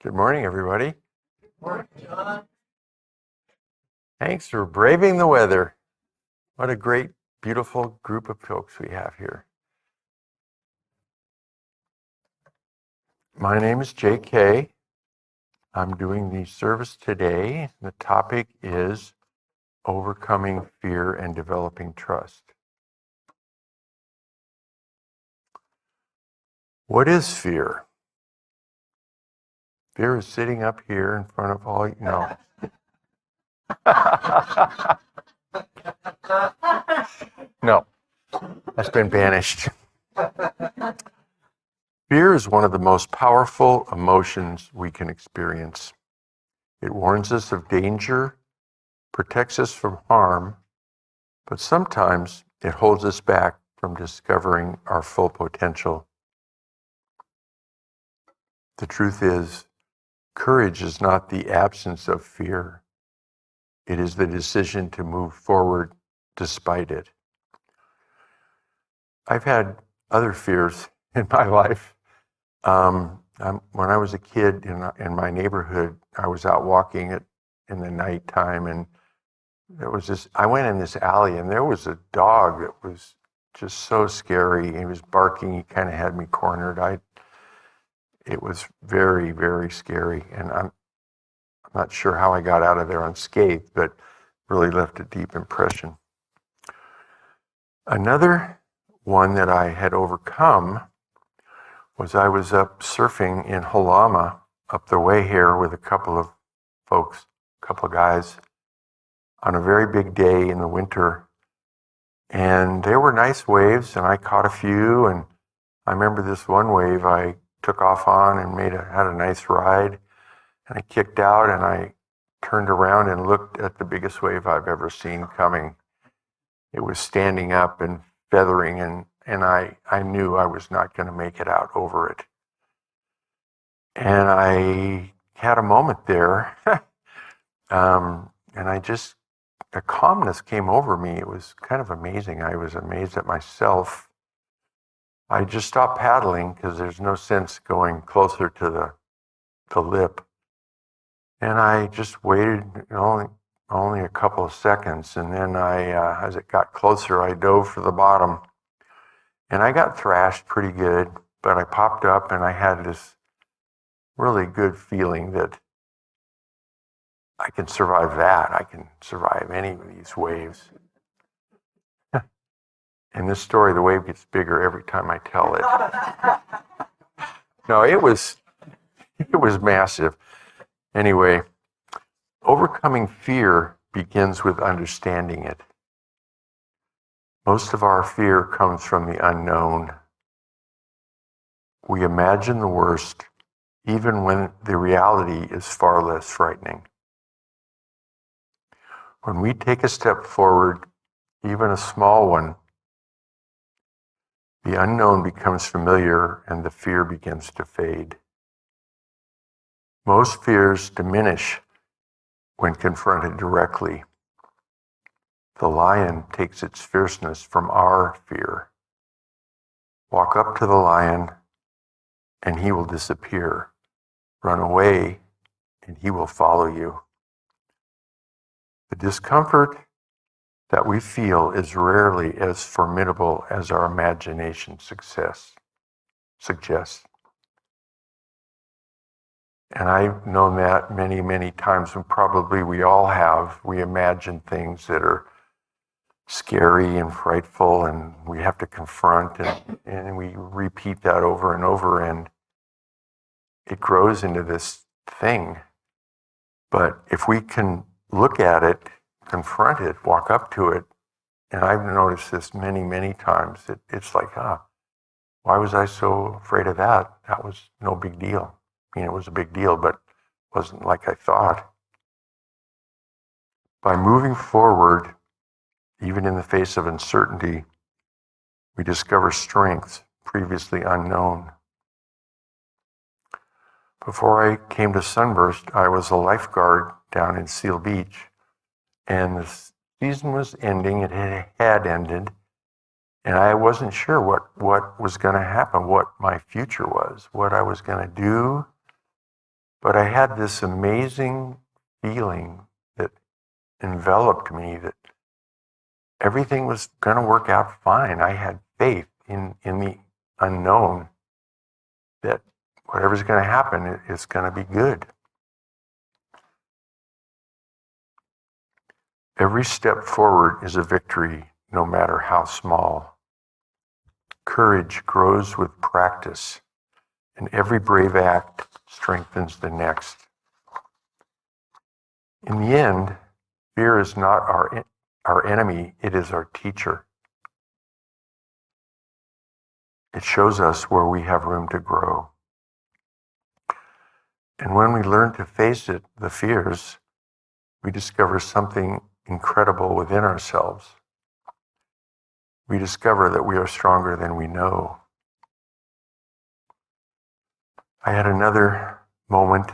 Good morning, everybody. Morning, John. Thanks for braving the weather. What a great, beautiful group of folks we have here. My name is JK. I'm doing the service today. The topic is overcoming fear and developing trust. What is fear? Fear is sitting up here in front of all you know. No, that's been banished. Fear is one of the most powerful emotions we can experience. It warns us of danger, protects us from harm, but sometimes it holds us back from discovering our full potential. The truth is, courage is not the absence of fear. It is the decision to move forward despite it. I've had other fears in my life. When I was a kid in my neighborhood, I was out walking in the nighttime, and I went in this alley, and there was a dog that was just so scary. He was barking. He kind of had me cornered. It was very, very scary, and I'm not sure how I got out of there unscathed, but really left a deep impression. Another one that I had overcome was I was up surfing in Halama up the way here with a couple of folks, a couple of guys, on a very big day in the winter. And there were nice waves, and I caught a few, and I remember this one wave I took off on and had a nice ride, and I kicked out, and I turned around and looked at the biggest wave I've ever seen coming. It was standing up and feathering, and I knew I was not going to make it out over it. And I had a moment there, and a calmness came over me. It was kind of amazing. I was amazed at myself. I just stopped paddling because there's no sense going closer to the lip. And I just waited only a couple of seconds. And then as it got closer, I dove for the bottom. And I got thrashed pretty good, but I popped up, and I had this really good feeling that I can survive that. I can survive any of these waves. In this story, the wave gets bigger every time I tell it. No, it was massive. Anyway, overcoming fear begins with understanding it. Most of our fear comes from the unknown. We imagine the worst, even when the reality is far less frightening. When we take a step forward, even a small one, the unknown becomes familiar and the fear begins to fade. Most fears diminish when confronted directly. The lion takes its fierceness from our fear. Walk up to the lion and he will disappear. Run away and he will follow you. The discomfort that we feel is rarely as formidable as our imagination suggests. And I've known that many, many times, and probably we all have. We imagine things that are scary and frightful, and we have to confront, and we repeat that over and over, and it grows into this thing. But if we can look at it, confront it, walk up to it, and I've noticed this many, many times, it's like, why was I so afraid of that? That was no big deal. I mean, it was a big deal, but it wasn't like I thought. By moving forward, even in the face of uncertainty, we discover strengths previously unknown. Before I came to Sunburst, I was a lifeguard down in Seal Beach, and the season was ending. It had ended, and I wasn't sure what was going to happen, what my future was, what I was going to do. But I had this amazing feeling that enveloped me that everything was going to work out fine. I had faith in the unknown that whatever's going to happen is going to be good. Every step forward is a victory, no matter how small. Courage grows with practice, and every brave act strengthens the next. In the end, fear is not our enemy, it is our teacher. It shows us where we have room to grow. And when we learn to face it, the fears, we discover something incredible within ourselves. We discover that we are stronger than we know. I had another moment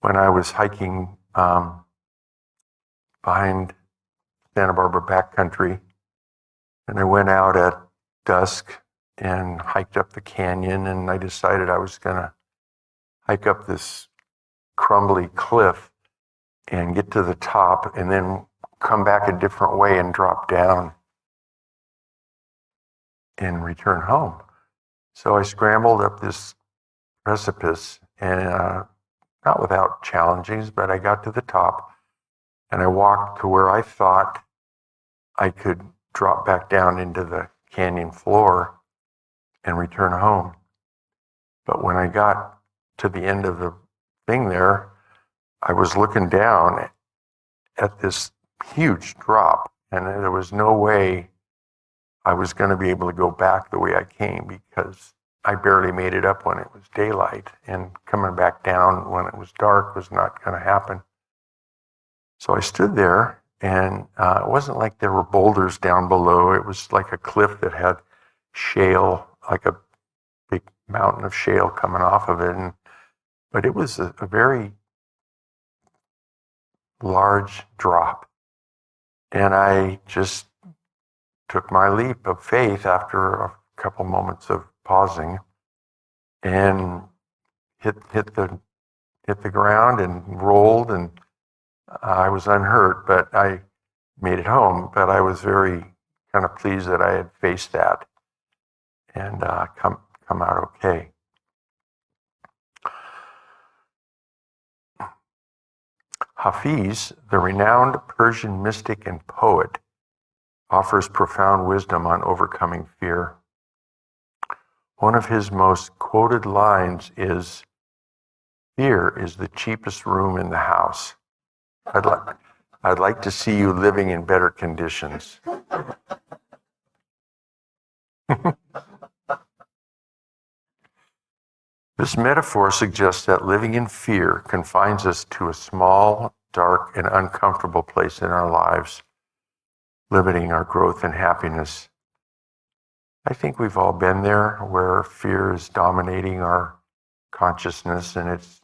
when I was hiking behind Santa Barbara backcountry, and I went out at dusk and hiked up the canyon, and I decided I was going to hike up this crumbly cliff and get to the top and then come back a different way and drop down and return home. So I scrambled up this precipice, and not without challenges, but I got to the top and I walked to where I thought I could drop back down into the canyon floor and return home. But when I got to the end of the thing there, I was looking down at this huge drop, and there was no way I was going to be able to go back the way I came, because I barely made it up when it was daylight, and coming back down when it was dark was not going to happen. So I stood there, and it wasn't like there were boulders down below. It was like a cliff that had shale, like a big mountain of shale coming off of it. But it was a very large drop. And I just took my leap of faith after a couple moments of pausing and hit the ground and rolled, and I was unhurt, but I made it home. But I was very kind of pleased that I had faced that and come out okay. Hafiz, the renowned Persian mystic and poet, offers profound wisdom on overcoming fear. One of his most quoted lines is, "Fear is the cheapest room in the house. I'd like to see you living in better conditions." This metaphor suggests that living in fear confines us to a small, dark, and uncomfortable place in our lives, limiting our growth and happiness. I think we've all been there, where fear is dominating our consciousness, and it's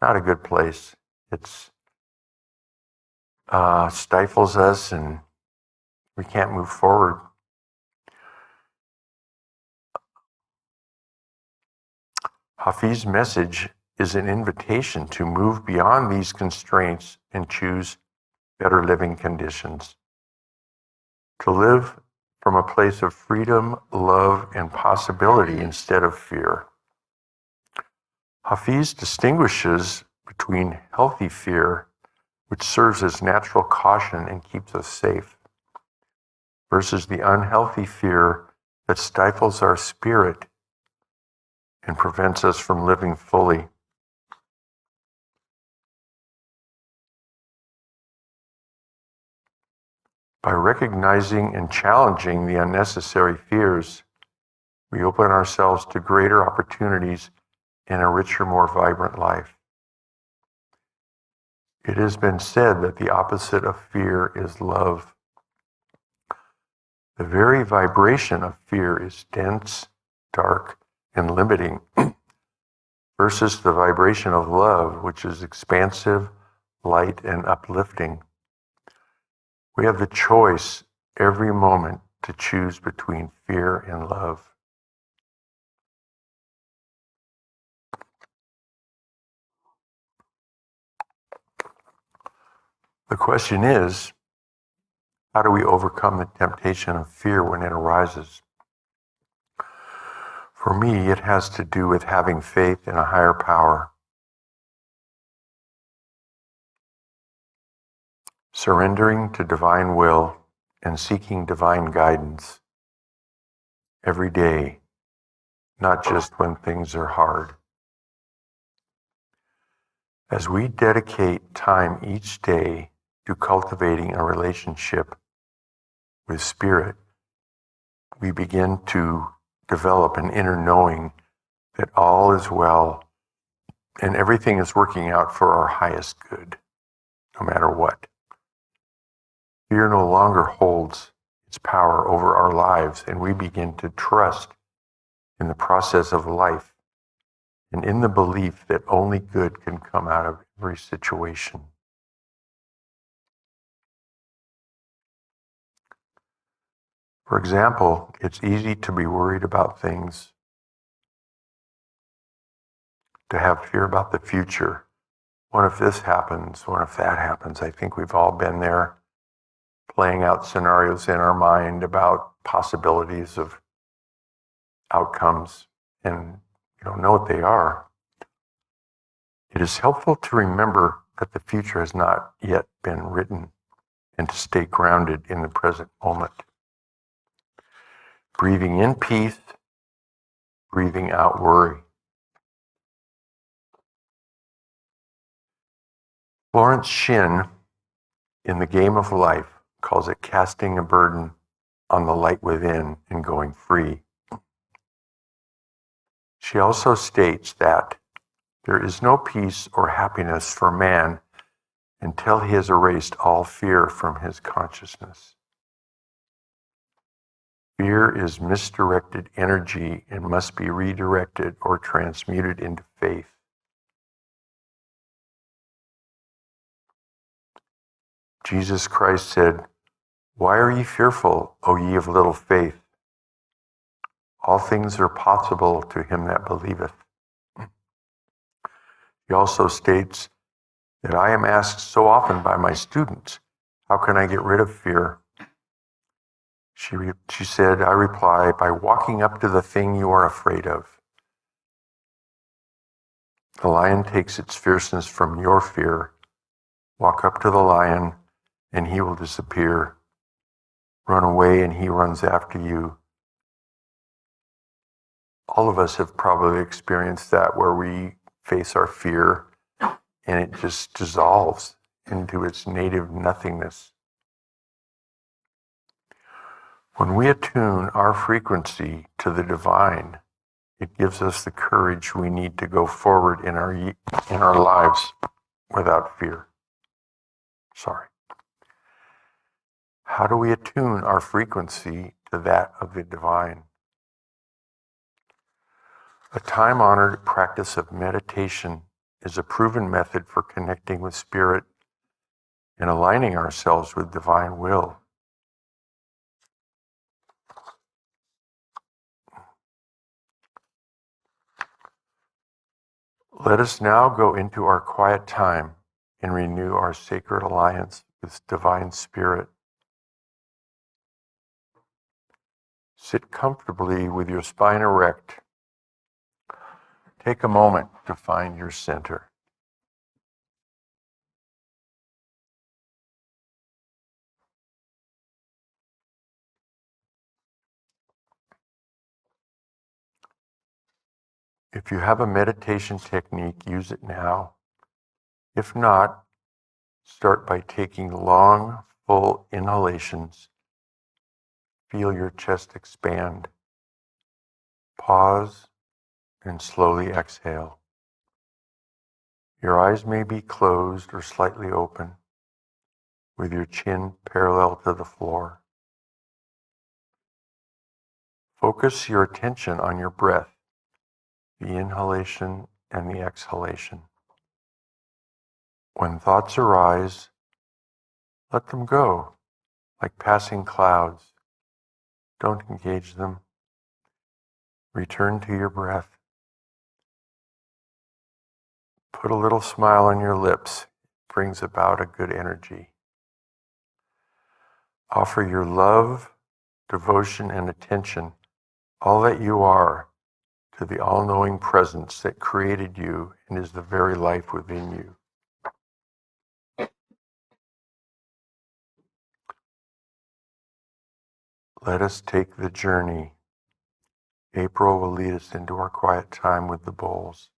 not a good place. It's stifles us, and we can't move forward. Hafiz's message is an invitation to move beyond these constraints and choose better living conditions. To live from a place of freedom, love, and possibility instead of fear. Hafiz distinguishes between healthy fear, which serves as natural caution and keeps us safe, versus the unhealthy fear that stifles our spirit and prevents us from living fully. By recognizing and challenging the unnecessary fears, we open ourselves to greater opportunities and a richer, more vibrant life. It has been said that the opposite of fear is love. The very vibration of fear is dense, dark, and limiting, versus the vibration of love, which is expansive, light, and uplifting. We have the choice every moment to choose between fear and love. The question is, how do we overcome the temptation of fear when it arises? For me, it has to do with having faith in a higher power, surrendering to divine will, and seeking divine guidance every day, not just when things are hard. As we dedicate time each day to cultivating a relationship with Spirit, we begin to develop an inner knowing that all is well and everything is working out for our highest good, no matter what. Fear no longer holds its power over our lives, and we begin to trust in the process of life and in the belief that only good can come out of every situation. For example, it's easy to be worried about things, to have fear about the future. What if this happens? What if that happens? I think we've all been there, playing out scenarios in our mind about possibilities of outcomes, and you don't know what they are. It is helpful to remember that the future has not yet been written and to stay grounded in the present moment. Breathing in peace, breathing out worry. Florence Shinn, in The Game of Life, calls it casting a burden on the light within and going free. She also states that there is no peace or happiness for man until he has erased all fear from his consciousness. Fear is misdirected energy and must be redirected or transmuted into faith. Jesus Christ said, "Why are ye fearful, O ye of little faith? All things are possible to him that believeth." He also states that I am asked so often by my students, how can I get rid of fear? She said, I reply, by walking up to the thing you are afraid of. The lion takes its fierceness from your fear. Walk up to the lion and he will disappear. Run away and he runs after you. All of us have probably experienced that, where we face our fear and it just dissolves into its native nothingness. When we attune our frequency to the divine, it gives us the courage we need to go forward in our lives without fear. How do we attune our frequency to that of the divine? A time-honored practice of meditation is a proven method for connecting with Spirit and aligning ourselves with divine will. Let us now go into our quiet time and renew our sacred alliance with Divine Spirit. Sit comfortably with your spine erect. Take a moment to find your center. If you have a meditation technique, use it now. If not, start by taking long, full inhalations. Feel your chest expand. Pause and slowly exhale. Your eyes may be closed or slightly open, with your chin parallel to the floor. Focus your attention on your breath, the inhalation and the exhalation. When thoughts arise, let them go, like passing clouds. Don't engage them. Return to your breath. Put a little smile on your lips. It brings about a good energy. Offer your love, devotion, and attention, all that you are, to the all-knowing presence that created you and is the very life within you. Let us take the journey. April will lead us into our quiet time with the bowls.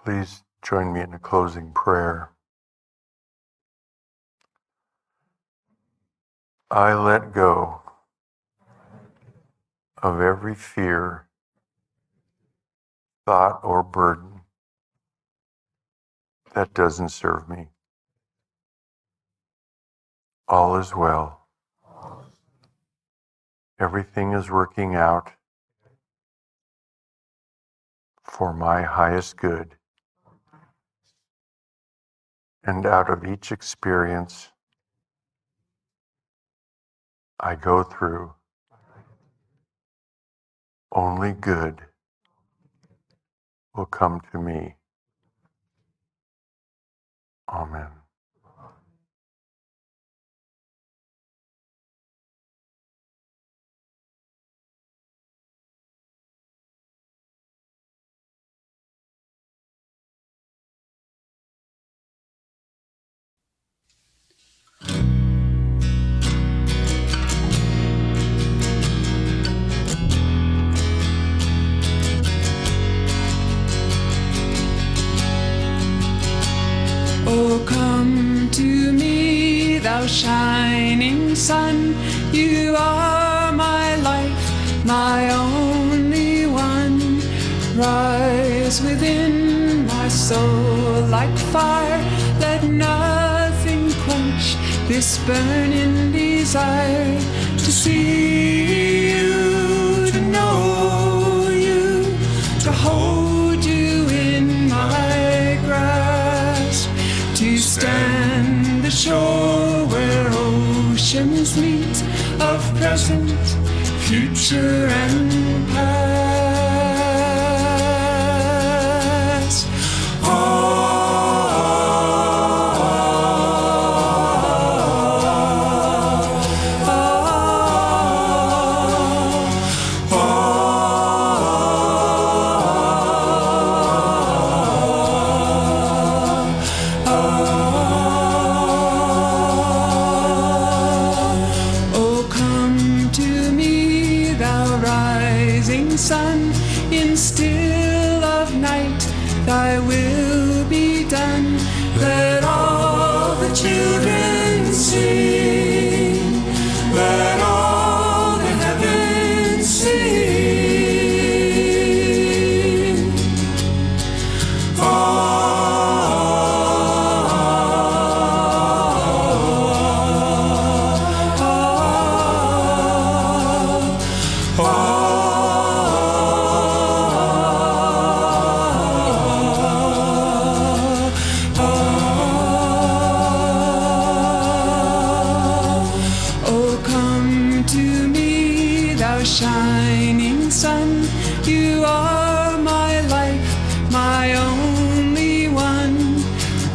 Please join me in a closing prayer. I let go of every fear, thought, or burden that doesn't serve me. All is well. Everything is working out for my highest good. And out of each experience I go through, only good will come to me. Amen. Oh, come to me, thou shining sun. You are my life, my only one. Rise within my soul like fire. Let nothing quench this burning desire to see you, to know you, to hold you in my grasp. To stand the shore where oceans meet, of present, future, and past. Sun, in still of night, thy will be done. Let all the children sing, let all the heavens sing. Shining sun, you are my life, my only one.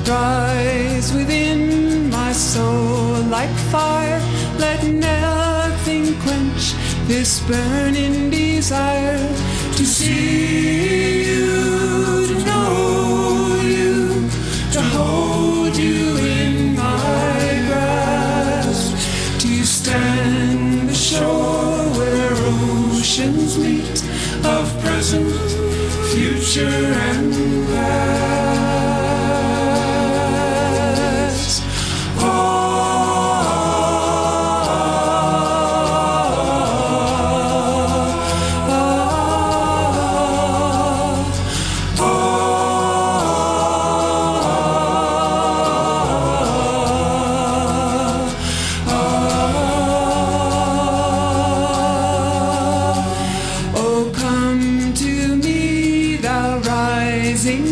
Rise within my soul like fire. Let nothing quench this burning desire to see you, to know you, to hold you in my grasp. To stand the shore where oceans meet, of present, future, and past.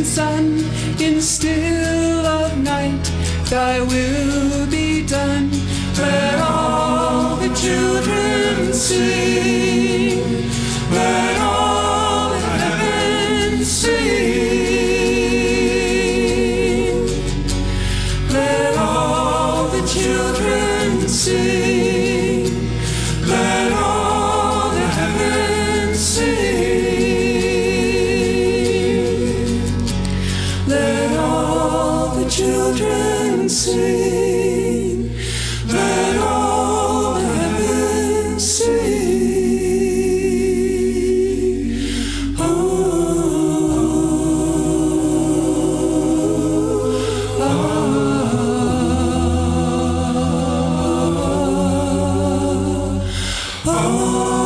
Sun, in still of night, thy will be done. Let all the children sing, let all the heavens sing. Let all the children sing, let all the heavens sing. Children sing, let all the heavens sing. Oh.